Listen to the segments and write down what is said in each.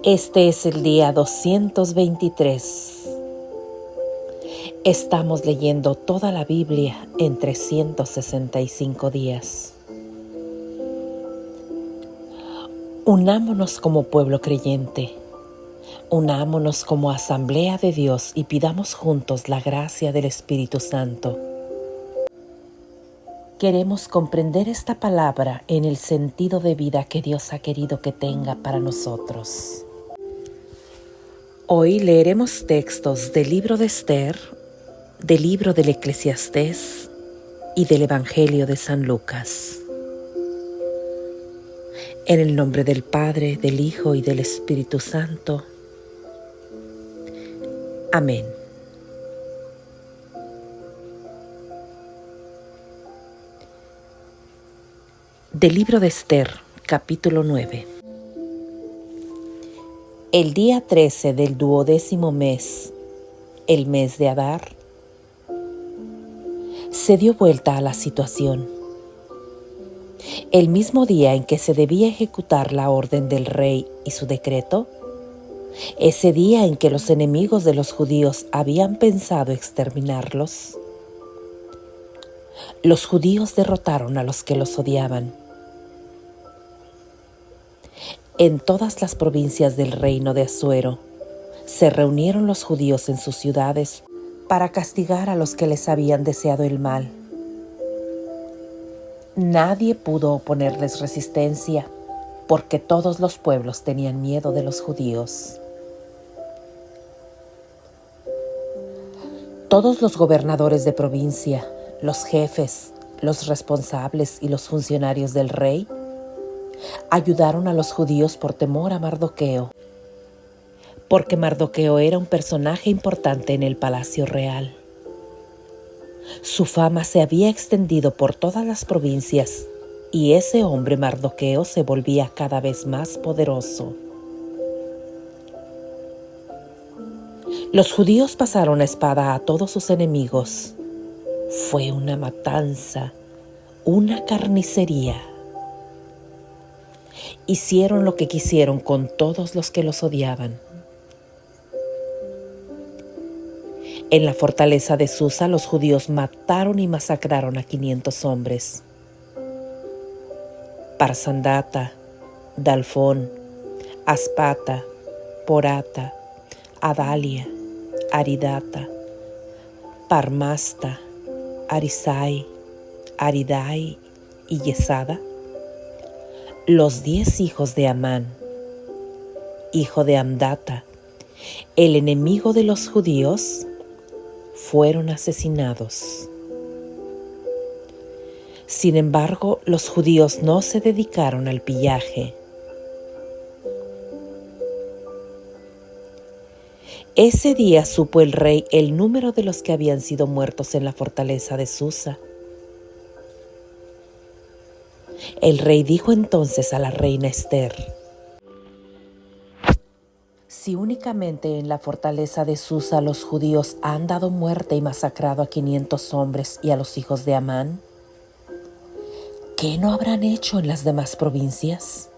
Este es el día 223. Estamos leyendo toda la Biblia en 365 días. Unámonos como pueblo creyente, unámonos como asamblea de Dios y pidamos juntos la gracia del Espíritu Santo. Queremos comprender esta palabra en el sentido de vida que Dios ha querido que tenga para nosotros. Hoy leeremos textos del libro de Esther, del libro del Eclesiastés y del Evangelio de San Lucas. En el nombre del Padre, del Hijo y del Espíritu Santo. Amén. Del libro de Esther, capítulo 9. El día 13 del 12º mes, el mes de Adar, se dio vuelta a la situación. El mismo día en que se debía ejecutar la orden del rey y su decreto, ese día en que los enemigos de los judíos habían pensado exterminarlos, los judíos derrotaron a los que los odiaban. En todas las provincias del reino de Asuero se reunieron los judíos en sus ciudades para castigar a los que les habían deseado el mal. Nadie pudo oponerles resistencia porque todos los pueblos tenían miedo de los judíos. Todos los gobernadores de provincia, los jefes, los responsables y los funcionarios del rey ayudaron a los judíos por temor a Mardoqueo, porque Mardoqueo era un personaje importante en el palacio real. Su fama se había extendido por todas las provincias y ese hombre Mardoqueo se volvía cada vez más poderoso. Los judíos pasaron a espada a todos sus enemigos. Fue una matanza, una carnicería. Hicieron lo que quisieron con todos los que los odiaban. En la fortaleza de Susa los judíos mataron y masacraron a 500 hombres. Parsandata, Dalfón, Aspata, Porata, Adalia, Aridata, Parmasta, Arisai, Aridai y Yesada, los 10 hijos de Amán, hijo de Amdata, el enemigo de los judíos, fueron asesinados. Sin embargo, los judíos no se dedicaron al pillaje. Ese día supo el rey el número de los que habían sido muertos en la fortaleza de Susa. El rey dijo entonces a la reina Esther: si únicamente en la fortaleza de Susa los judíos han dado muerte y masacrado a 500 hombres y a los hijos de Amán, ¿qué no habrán hecho en las demás provincias?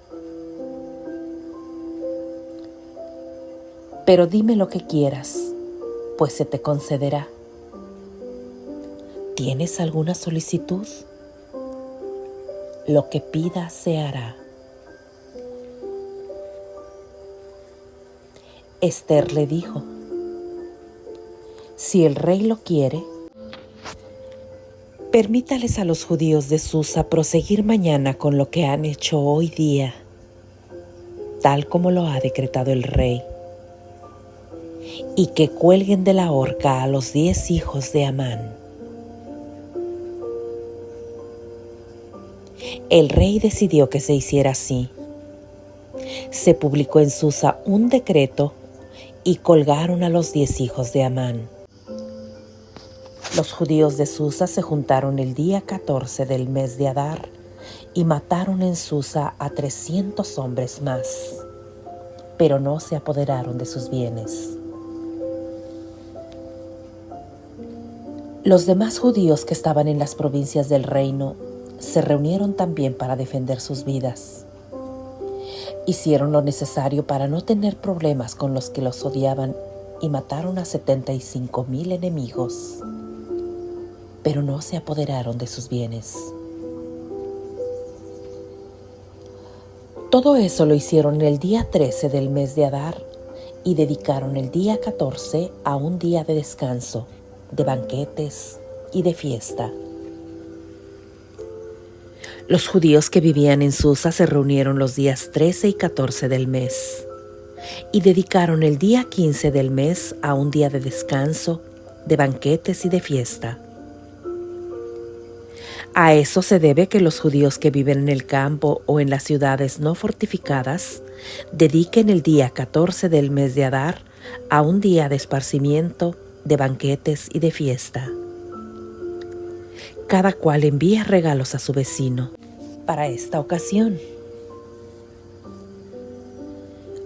Pero dime lo que quieras, pues se te concederá. ¿Tienes alguna solicitud? Lo que pidas se hará. Esther le dijo: si el rey lo quiere, permítales a los judíos de Susa proseguir mañana con lo que han hecho hoy día, tal como lo ha decretado el rey, y que cuelguen de la horca a los 10 hijos de Amán. El rey decidió que se hiciera así. Se publicó en Susa un decreto y colgaron a los 10 hijos de Amán. Los judíos de Susa se juntaron el día 14 del mes de Adar y mataron en Susa a 300 hombres más, pero no se apoderaron de sus bienes. Los demás judíos que estaban en las provincias del reino se reunieron también para defender sus vidas. Hicieron lo necesario para no tener problemas con los que los odiaban y mataron a 75,000 enemigos, pero no se apoderaron de sus bienes. Todo eso lo hicieron el día 13 del mes de Adar y dedicaron el día 14 a un día de descanso, de banquetes y de fiesta. Los judíos que vivían en Susa se reunieron los días 13 y 14 del mes y dedicaron el día 15 del mes a un día de descanso, de banquetes y de fiesta. A eso se debe que los judíos que viven en el campo o en las ciudades no fortificadas dediquen el día 14 del mes de Adar a un día de esparcimiento, de banquetes y de fiesta. Cada cual envía regalos a su vecino para esta ocasión.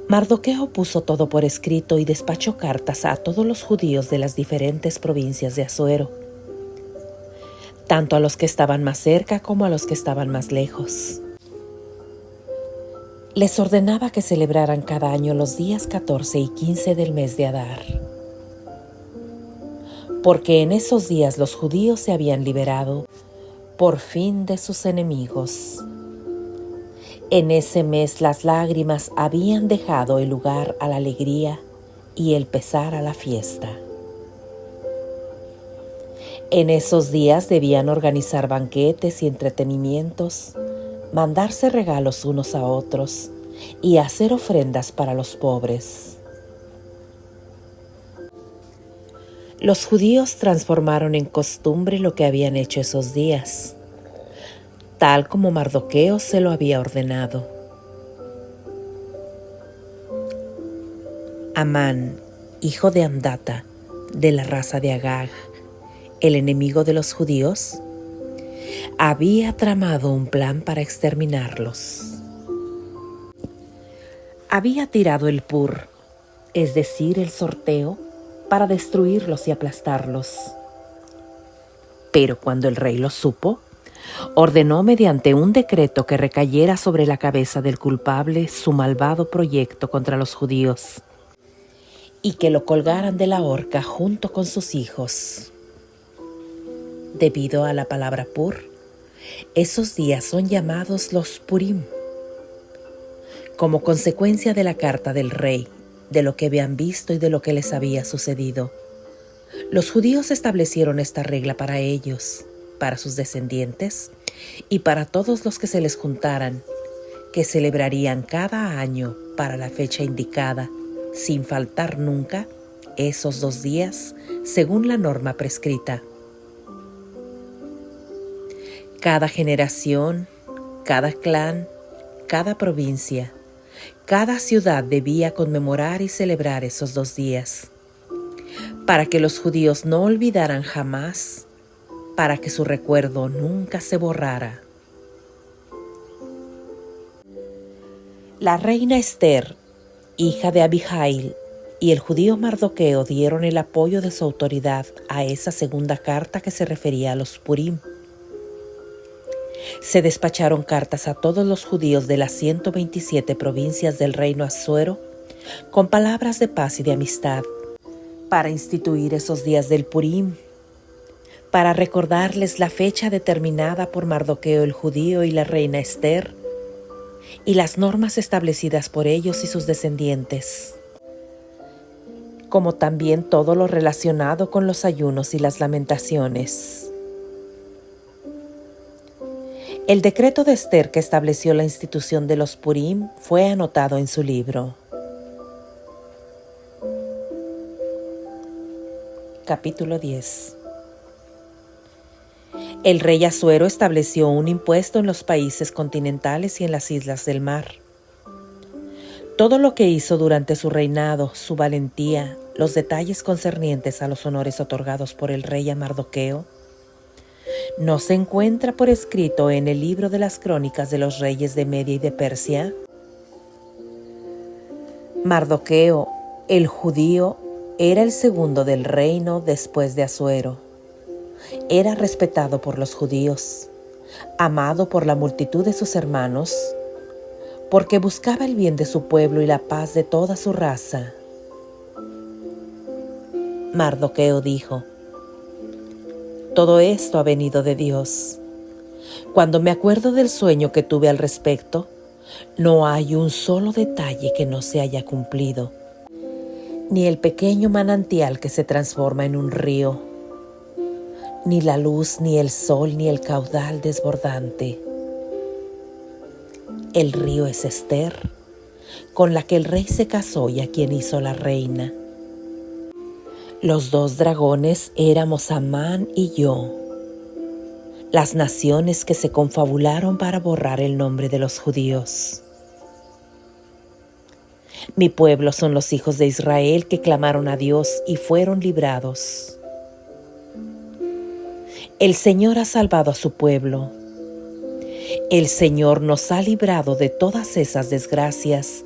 Mardoqueo puso todo por escrito y despachó cartas a todos los judíos de las diferentes provincias de Asuero, tanto a los que estaban más cerca como a los que estaban más lejos. Les ordenaba que celebraran cada año los días 14 y 15 del mes de Adar, porque en esos días los judíos se habían liberado por fin de sus enemigos. En ese mes las lágrimas habían dejado el lugar a la alegría y el pesar a la fiesta. En esos días debían organizar banquetes y entretenimientos, mandarse regalos unos a otros y hacer ofrendas para los pobres. Los judíos transformaron en costumbre lo que habían hecho esos días, tal como Mardoqueo se lo había ordenado. Amán, hijo de Amdata, de la raza de Agag, el enemigo de los judíos, había tramado un plan para exterminarlos. Había tirado el pur, es decir, el sorteo, para destruirlos y aplastarlos. Pero cuando el rey lo supo, ordenó mediante un decreto que recayera sobre la cabeza del culpable su malvado proyecto contra los judíos y que lo colgaran de la horca junto con sus hijos. Debido a la palabra pur, esos días son llamados los Purim, como consecuencia de la carta del rey, de lo que habían visto y de lo que les había sucedido. Los judíos establecieron esta regla para ellos, para sus descendientes y para todos los que se les juntaran, que celebrarían cada año para la fecha indicada, sin faltar nunca, esos 2 días, según la norma prescrita. Cada generación, cada clan, cada provincia, cada ciudad debía conmemorar y celebrar esos 2 días, para que los judíos no olvidaran jamás, para que su recuerdo nunca se borrara. La reina Esther, hija de Abihail, y el judío Mardoqueo dieron el apoyo de su autoridad a esa segunda carta que se refería a los Purim. Se despacharon cartas a todos los judíos de las 127 provincias del reino Asuero con palabras de paz y de amistad para instituir esos días del Purim, para recordarles la fecha determinada por Mardoqueo el judío y la reina Esther y las normas establecidas por ellos y sus descendientes, como también todo lo relacionado con los ayunos y las lamentaciones. El decreto de Esther que estableció la institución de los Purim fue anotado en su libro. Capítulo 10. El rey Asuero estableció un impuesto en los países continentales y en las islas del mar. Todo lo que hizo durante su reinado, su valentía, los detalles concernientes a los honores otorgados por el rey a Mardoqueo, ¿no se encuentra por escrito en el libro de las crónicas de los reyes de Media y de Persia? Mardoqueo, el judío, era el segundo del reino después de Asuero. Era respetado por los judíos, amado por la multitud de sus hermanos, porque buscaba el bien de su pueblo y la paz de toda su raza. Mardoqueo dijo: todo esto ha venido de Dios. Cuando me acuerdo del sueño que tuve al respecto, no hay un solo detalle que no se haya cumplido, ni el pequeño manantial que se transforma en un río, ni la luz, ni el sol, ni el caudal desbordante. El río es Ester, con la que el rey se casó y a quien hizo la reina. Los dos dragones éramos Amán y yo, las naciones que se confabularon para borrar el nombre de los judíos. Mi pueblo son los hijos de Israel que clamaron a Dios y fueron librados. El Señor ha salvado a su pueblo. El Señor nos ha librado de todas esas desgracias,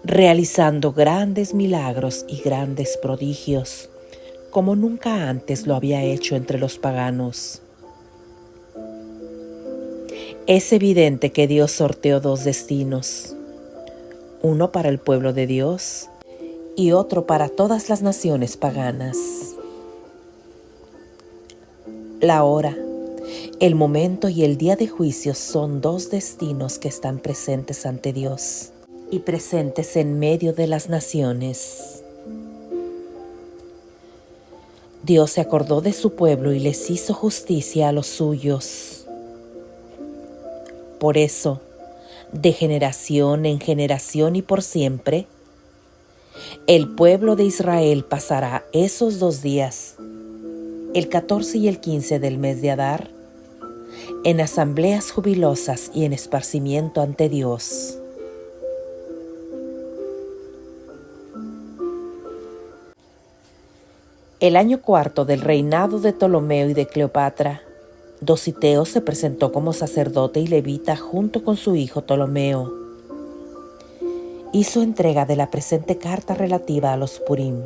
realizando grandes milagros y grandes prodigios, como nunca antes lo había hecho entre los paganos. Es evidente que Dios sorteó dos destinos, uno para el pueblo de Dios y otro para todas las naciones paganas. La hora, el momento y el día de juicio son dos destinos que están presentes ante Dios y presentes en medio de las naciones. Dios se acordó de su pueblo y les hizo justicia a los suyos. Por eso, de generación en generación y por siempre, el pueblo de Israel pasará esos 2 días, el 14 y el 15 del mes de Adar, en asambleas jubilosas y en esparcimiento ante Dios. El año 4 del reinado de Ptolomeo y de Cleopatra, Dositeo se presentó como sacerdote y levita junto con su hijo Ptolomeo. Hizo entrega de la presente carta relativa a los Purim.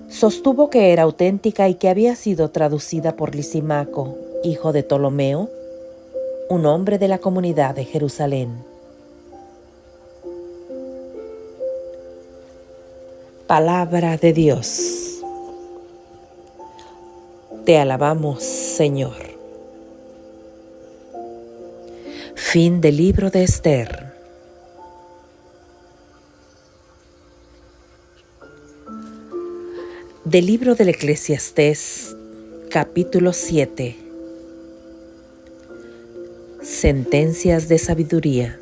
Sostuvo que era auténtica y que había sido traducida por Lisimaco, hijo de Ptolomeo, un hombre de la comunidad de Jerusalén. Palabra de Dios. Te alabamos, Señor. Fin del libro de Ester. Del libro del Eclesiastés, capítulo 7. Sentencias de sabiduría.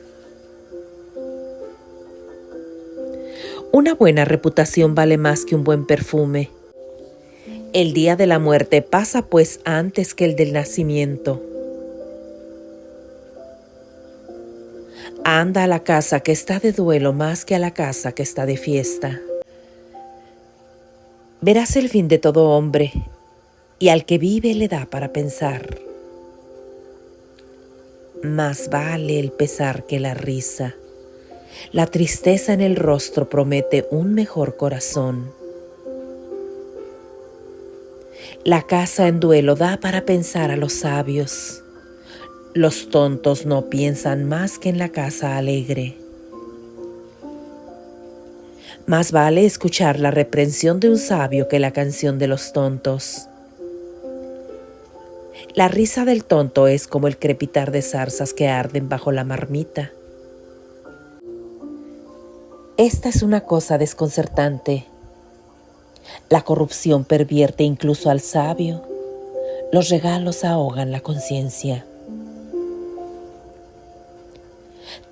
Una buena reputación vale más que un buen perfume. El día de la muerte pasa pues antes que el del nacimiento. Anda a la casa que está de duelo más que a la casa que está de fiesta. Verás el fin de todo hombre, y al que vive le da para pensar. Más vale el pesar que la risa. La tristeza en el rostro promete un mejor corazón. La casa en duelo da para pensar a los sabios. Los tontos no piensan más que en la casa alegre. Más vale escuchar la reprensión de un sabio que la canción de los tontos. La risa del tonto es como el crepitar de zarzas que arden bajo la marmita. Esta es una cosa desconcertante. La corrupción pervierte incluso al sabio. Los regalos ahogan la conciencia.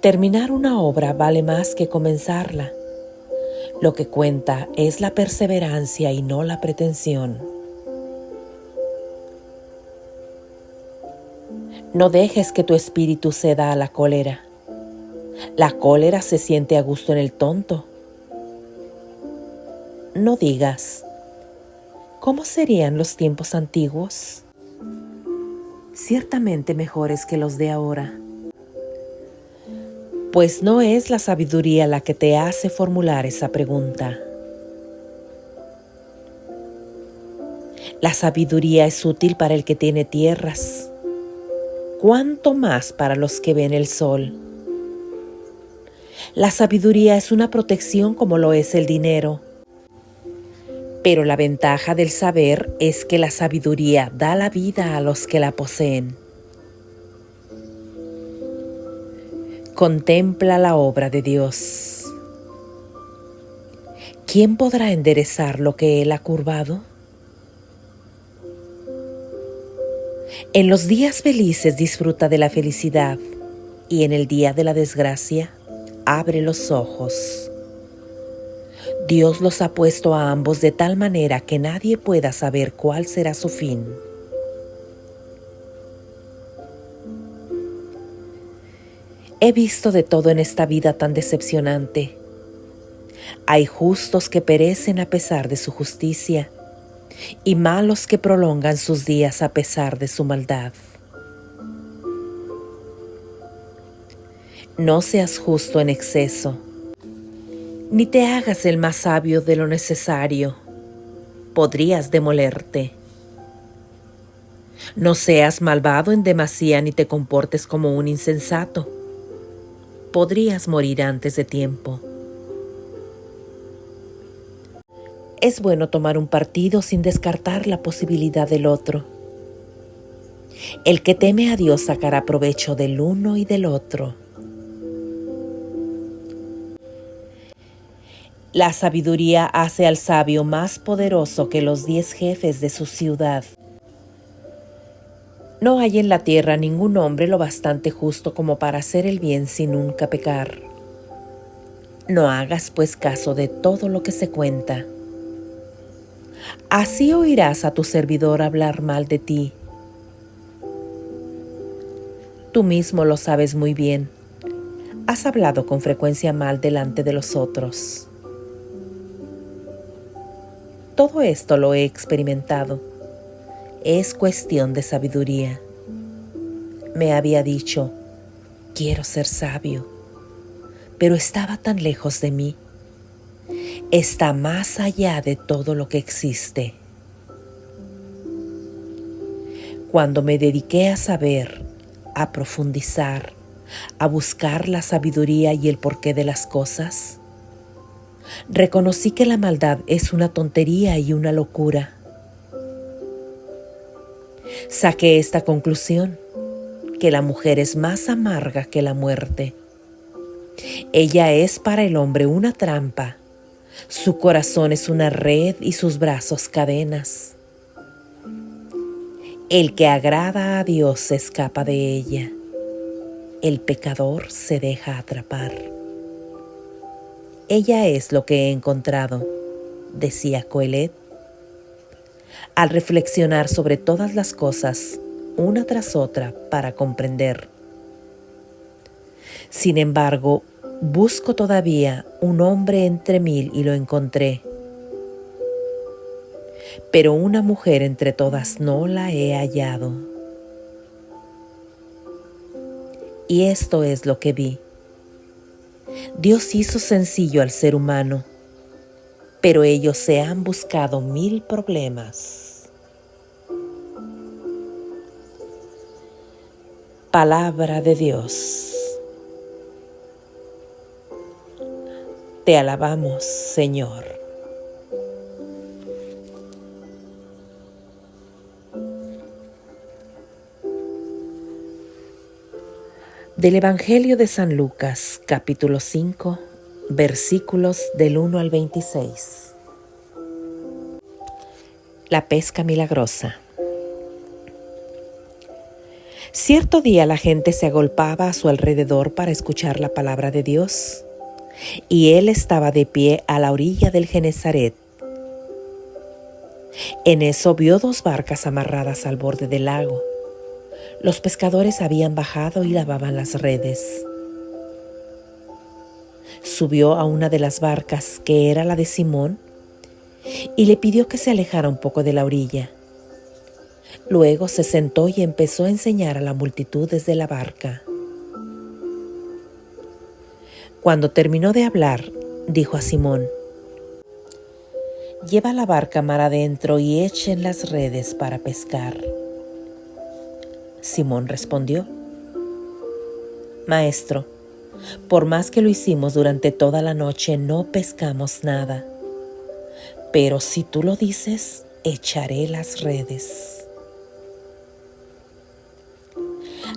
Terminar una obra vale más que comenzarla. Lo que cuenta es la perseverancia y no la pretensión. No dejes que tu espíritu ceda a la cólera. La cólera se siente a gusto en el tonto. No digas, ¿cómo serían los tiempos antiguos? Ciertamente mejores que los de ahora. Pues no es la sabiduría la que te hace formular esa pregunta. La sabiduría es útil para el que tiene tierras, cuánto más para los que ven el sol. La sabiduría es una protección como lo es el dinero. Pero la ventaja del saber es que la sabiduría da la vida a los que la poseen. Contempla la obra de Dios. ¿Quién podrá enderezar lo que Él ha curvado? En los días felices disfruta de la felicidad y en el día de la desgracia abre los ojos. Dios los ha puesto a ambos de tal manera que nadie pueda saber cuál será su fin. He visto de todo en esta vida tan decepcionante. Hay justos que perecen a pesar de su justicia y malos que prolongan sus días a pesar de su maldad. No seas justo en exceso, ni te hagas el más sabio de lo necesario. Podrías demolerte. No seas malvado en demasía ni te comportes como un insensato. Podrías morir antes de tiempo. Es bueno tomar un partido sin descartar la posibilidad del otro. El que teme a Dios sacará provecho del uno y del otro. La sabiduría hace al sabio más poderoso que los 10 jefes de su ciudad. No hay en la tierra ningún hombre lo bastante justo como para hacer el bien sin nunca pecar. No hagas pues caso de todo lo que se cuenta. Así oirás a tu servidor hablar mal de ti. Tú mismo lo sabes muy bien. Has hablado con frecuencia mal delante de los otros. Todo esto lo he experimentado. Es cuestión de sabiduría. Me había dicho, quiero ser sabio, pero estaba tan lejos de mí. Está más allá de todo lo que existe. Cuando me dediqué a saber, a profundizar, a buscar la sabiduría y el porqué de las cosas, reconocí que la maldad es una tontería y una locura. Saqué esta conclusión, que la mujer es más amarga que la muerte. Ella es para el hombre una trampa, su corazón es una red y sus brazos cadenas. El que agrada a Dios se escapa de ella, el pecador se deja atrapar. Ella es lo que he encontrado, decía Coelet, al reflexionar sobre todas las cosas, una tras otra, para comprender. Sin embargo, busco todavía un hombre entre mil y lo encontré. Pero una mujer entre todas no la he hallado. Y esto es lo que vi. Dios hizo sencillo al ser humano, pero ellos se han buscado 1000 problemas. Palabra de Dios. Te alabamos, Señor. Del Evangelio de San Lucas, capítulo 5, versículos del 1 al 26. La pesca milagrosa. Cierto día la gente se agolpaba a su alrededor para escuchar la palabra de Dios, y él estaba de pie a la orilla del Genesaret. En eso vio 2 barcas amarradas al borde del lago. Los pescadores habían bajado y lavaban las redes. Subió a una de las barcas, que era la de Simón, y le pidió que se alejara un poco de la orilla. Luego se sentó y empezó a enseñar a la multitud desde la barca. Cuando terminó de hablar, dijo a Simón: «Lleva la barca mar adentro y echen las redes para pescar». Simón respondió: «Maestro, Por más que lo hicimos durante toda la noche, no pescamos nada. Pero si tú lo dices, echaré las redes.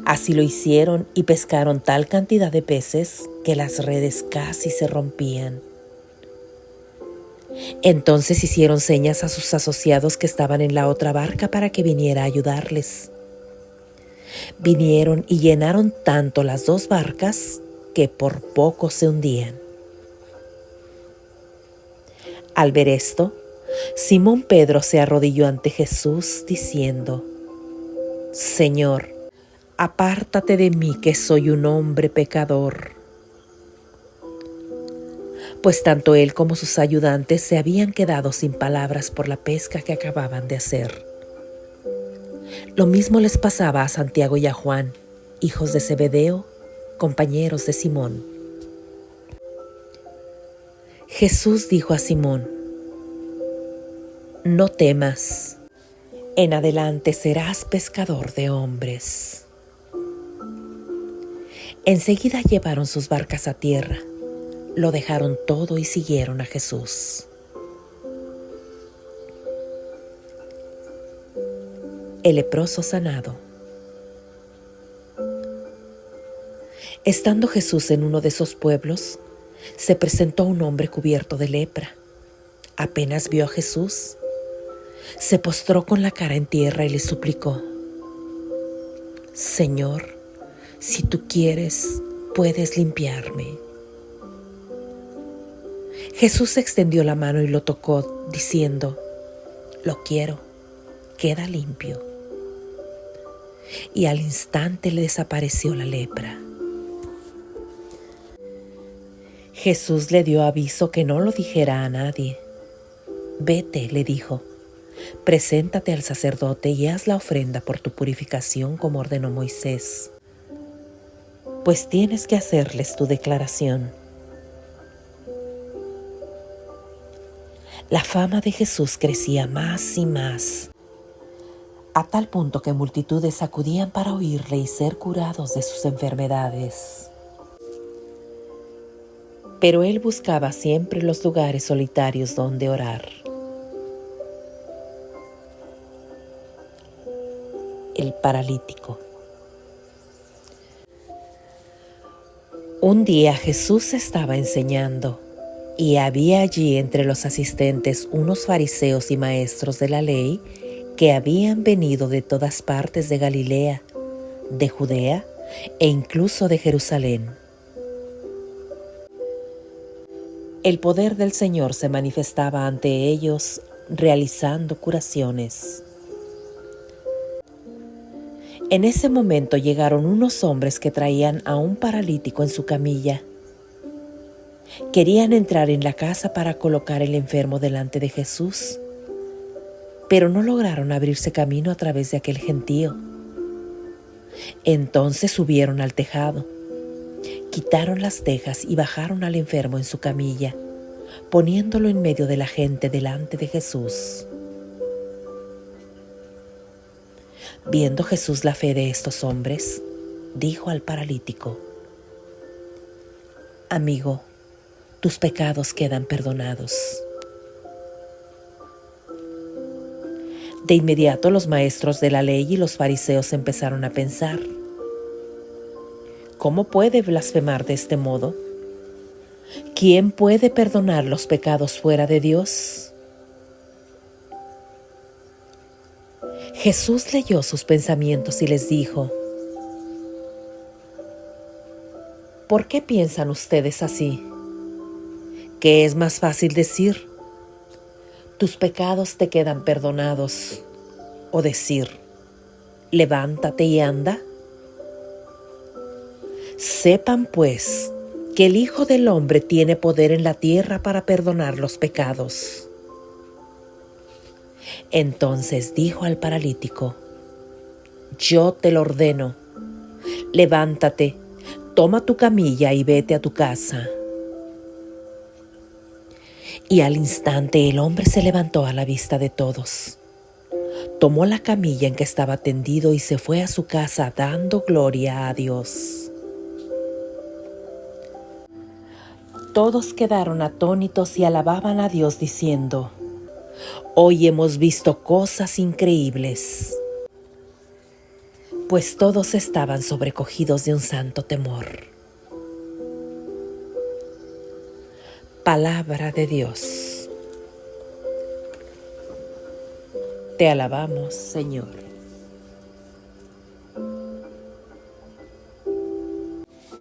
Así lo hicieron y pescaron tal cantidad de peces que las redes casi se rompían. Entonces hicieron señas a sus asociados que estaban en la otra barca para que viniera a ayudarles. Vinieron y llenaron tanto las dos barcas que por poco se hundían. Al ver esto, Simón Pedro se arrodilló ante Jesús diciendo: Señor, apártate de mí que soy un hombre pecador. Pues tanto él como sus ayudantes se habían quedado sin palabras por la pesca que acababan de hacer. Lo mismo les pasaba a Santiago y a Juan, hijos de Zebedeo, compañeros de Simón. Jesús dijo a Simón: No temas, en adelante serás pescador de hombres. Enseguida llevaron sus barcas a tierra, lo dejaron todo y siguieron a Jesús. El leproso sanado. Estando Jesús en uno de esos pueblos, se presentó un hombre cubierto de lepra. Apenas vio a Jesús, se postró con la cara en tierra y le suplicó: Señor, si tú quieres, puedes limpiarme. Jesús extendió la mano y lo tocó, diciendo: Lo quiero, queda limpio. Y al instante le desapareció la lepra. Jesús le dio aviso que no lo dijera a nadie. Vete, le dijo, preséntate al sacerdote y haz la ofrenda por tu purificación como ordenó Moisés, pues tienes que hacerles tu declaración. La fama de Jesús crecía más y más, a tal punto que multitudes acudían para oírle y ser curados de sus enfermedades. Pero él buscaba siempre los lugares solitarios donde orar. El paralítico. Un día Jesús estaba enseñando, y había allí entre los asistentes unos fariseos y maestros de la ley que habían venido de todas partes de Galilea, de Judea e incluso de Jerusalén. El poder del Señor se manifestaba ante ellos, realizando curaciones. En ese momento llegaron unos hombres que traían a un paralítico en su camilla. Querían entrar en la casa para colocar el enfermo delante de Jesús, pero no lograron abrirse camino a través de aquel gentío. Entonces subieron al tejado, quitaron las tejas y bajaron al enfermo en su camilla, poniéndolo en medio de la gente delante de Jesús. Viendo Jesús la fe de estos hombres, dijo al paralítico: Amigo, tus pecados quedan perdonados. De inmediato los maestros de la ley y los fariseos empezaron a pensar: ¿cómo puede blasfemar de este modo? ¿Quién puede perdonar los pecados fuera de Dios? Jesús leyó sus pensamientos y les dijo: ¿por qué piensan ustedes así? ¿Qué es más fácil decir: tus pecados te quedan perdonados, o decir: levántate y anda? Sepan pues que el Hijo del Hombre tiene poder en la tierra para perdonar los pecados. Entonces dijo al paralítico: yo te lo ordeno, levántate, toma tu camilla y vete a tu casa. Y al instante el hombre se levantó a la vista de todos. Tomó la camilla en que estaba tendido y se fue a su casa dando gloria a Dios. Todos quedaron atónitos y alababan a Dios diciendo: Hoy hemos visto cosas increíbles. Pues todos estaban sobrecogidos de un santo temor. Palabra de Dios. Te alabamos, Señor.